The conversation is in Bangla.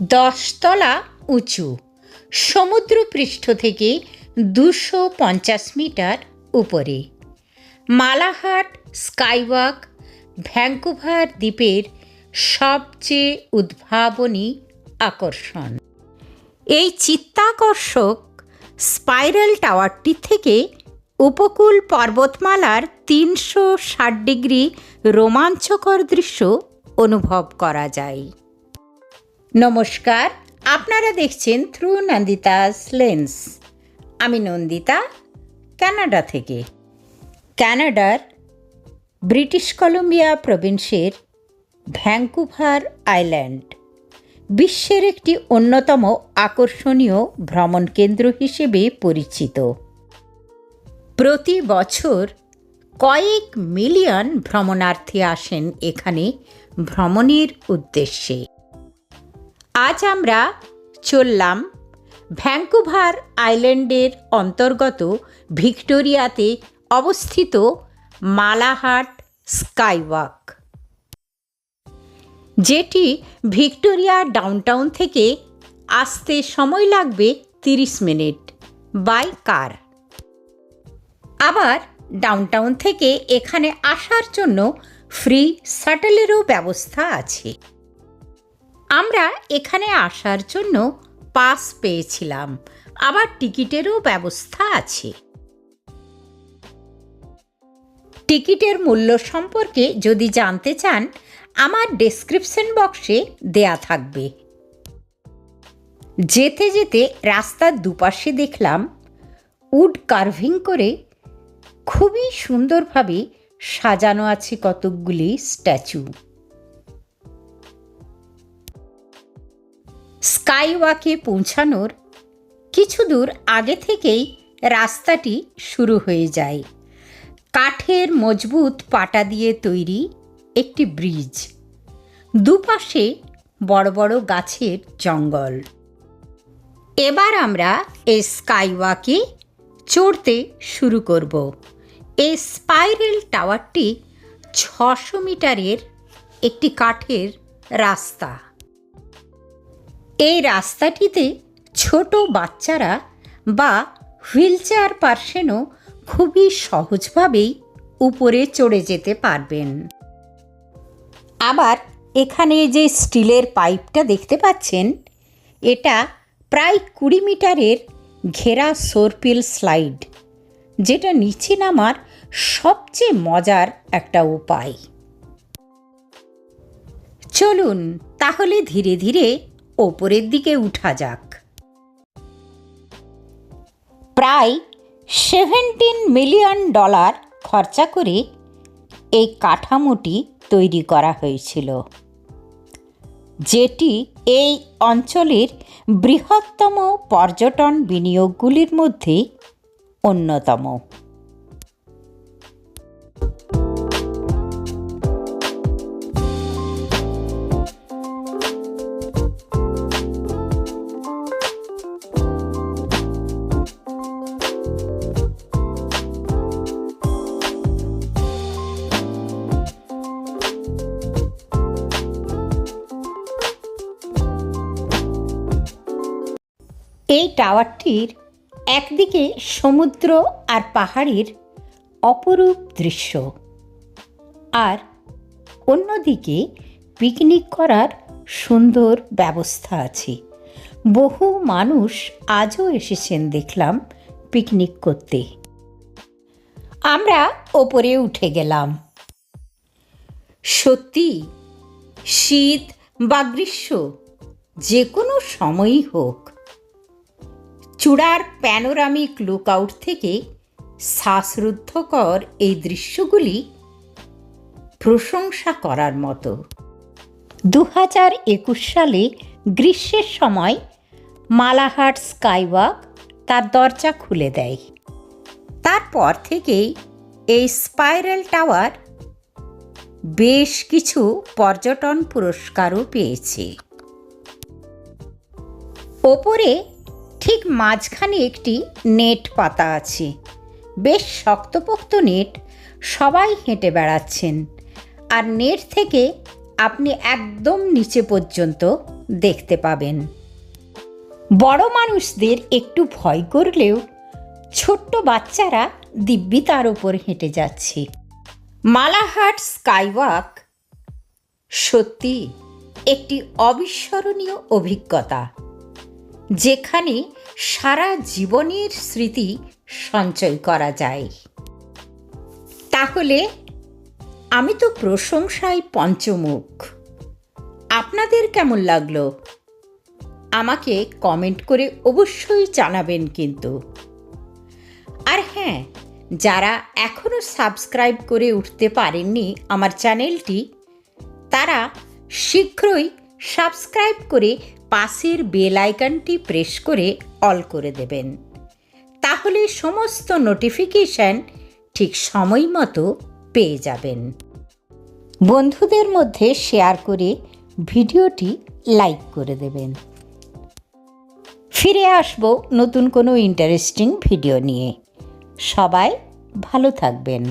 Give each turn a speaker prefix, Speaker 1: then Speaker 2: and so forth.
Speaker 1: 10 তলা উঁচু, সমুদ্রপৃষ্ঠ থেকে 250 মিটার উপরে। মালাহাট স্কাইওয়াক ভ্যাঙ্কুভার দ্বীপের সবচেয়ে উদ্ভাবনী আকর্ষণ। এই চিত্তাকর্ষক স্পাইরাল টাওয়ারটি থেকে উপকূল পর্বতমালার 360 ডিগ্রি রোমাঞ্চকর দৃশ্য অনুভব করা যায়। নমস্কার, আপনারা দেখছেন থ্রু নন্দিতাস লেন্স। আমি নন্দিতা, কানাডা থেকে। কানাডার ব্রিটিশ কলম্বিয়া প্রভিন্সের ভ্যাঙ্কুভার আইল্যান্ড বিশ্বের একটি অন্যতম আকর্ষণীয় ভ্রমণ কেন্দ্র হিসেবে পরিচিত। প্রতি বছর কয়েক মিলিয়ন ভ্রমণার্থী আসেন এখানে ভ্রমণের উদ্দেশ্যে। আজ আমরা চললাম ভ্যাঙ্কুভার আইল্যান্ডের অন্তর্গত ভিক্টোরিয়াতে অবস্থিত মালাহাট স্কাইওয়াক, যেটি ভিক্টোরিয়া ডাউনটাউন থেকে আসতে সময় লাগবে 30 মিনিট বাই কার। আবার ডাউনটাউন থেকে এখানে আসার জন্য ফ্রি শাটলেরও ব্যবস্থা আছে। আমরা এখানে আসার জন্য পাস পেয়েছিলাম, আবার টিকিটেরও ব্যবস্থা আছে। টিকিটের মূল্য সম্পর্কে যদি জানতে চান, আমার ডেসক্রিপশন বক্সে দেয়া থাকবে। যেতে যেতে রাস্তার দুপাশে দেখলাম উড কার্ভিং করে খুবই সুন্দরভাবে সাজানো আছে কতকগুলি স্ট্যাচু। স্কাইওয়াকে পৌঁছানোর কিছু দূর আগে থেকেই রাস্তাটি শুরু হয়ে যায়। কাঠের মজবুত পাটা দিয়ে তৈরি একটি ব্রিজ, দুপাশে বড় বড় গাছের জঙ্গল। এবার আমরা এই স্কাইওয়াকে চড়তে শুরু করব। এই স্পাইরাল টাওয়ারটি 600 মিটারের একটি কাঠের রাস্তা। এই রাস্তাটিতে ছোট বাচ্চারা বা হুইলচেয়ার পার্সনও খুবই সহজভাবেই উপরে চড়ে যেতে পারবেন। আবার এখানে যে স্টিলের পাইপটা দেখতে পাচ্ছেন, এটা প্রায় 20 মিটারের ঘেরা সোরপিল স্লাইড, যেটা নিচে নামার সবচেয়ে মজার একটা উপায়। চলুন তাহলে ধীরে ধীরে ওপরের দিকে উঠা যাক। প্রায় $17 মিলিয়ন খরচা করে এই কাঠামোটি তৈরি করা হয়েছিল, যেটি এই অঞ্চলের বৃহত্তম পর্যটন বিনিয়োগগুলির মধ্যে অন্যতম। এই টাওয়ারটির একদিকে সমুদ্র আর পাহাড়ের অপরূপ দৃশ্য, আর অন্যদিকে পিকনিক করার সুন্দর ব্যবস্থা আছে। বহু মানুষ আজও এসেছেন দেখলাম পিকনিক করতে। আমরা ওপরে উঠে গেলাম। সত্যি শীত বা গ্রীষ্ম যে কোনো সময়ই হোক, চূড়ার প্যানোরামিক লুকআউট থেকে শ্বাসরুদ্ধকর এই দৃশ্যগুলি প্রশংসা করার মতো। 2021 সালে গ্রীষ্মের সময় মালাহাট স্কাইওয়াক তার দরজা খুলে দেয়। তারপর থেকেই এই স্পাইরাল টাওয়ার বেশ কিছু পর্যটন পুরস্কারও পেয়েছে। ওপরে ঠিক মাঝখানে একটি নেট পাতা আছে, বেশ শক্তপোক্ত নেট। সবাই হেঁটে বেড়াচ্ছেন, আর নেট থেকে আপনি একদম নিচে পর্যন্ত দেখতে পাবেন। বড় মানুষদের একটু ভয় করলেও ছোট্ট বাচ্চারা দিব্যি তার ওপর হেঁটে যাচ্ছে। মালাহাট স্কাইওয়াক সত্যি একটি অবিস্মরণীয় অভিজ্ঞতা, যেখানে সারা জীবনের স্মৃতি সঞ্চয় করা যায়। তাহলে আমি তো প্রশংসায় পঞ্চমুখ। আপনাদের কেমন লাগলো আমাকে কমেন্ট করে অবশ্যই জানাবেন কিন্তু। আর হ্যাঁ, যারা এখনও সাবস্ক্রাইব করে উঠতে পারেননি আমার চ্যানেলটি, তারা শীঘ্রই সাবস্ক্রাইব করে পাশের বেল আইকনটি প্রেস করে অল করে দেবেন। তাহলে সমস্ত নোটিফিকেশন ঠিক সময় মতো পেয়ে যাবেন। বন্ধুদের মধ্যে শেয়ার করে ভিডিওটি লাইক করে দেবেন। ফিরে আসব নতুন কোনো ইন্টারেস্টিং ভিডিও নিয়ে। সবাই ভালো থাকবেন।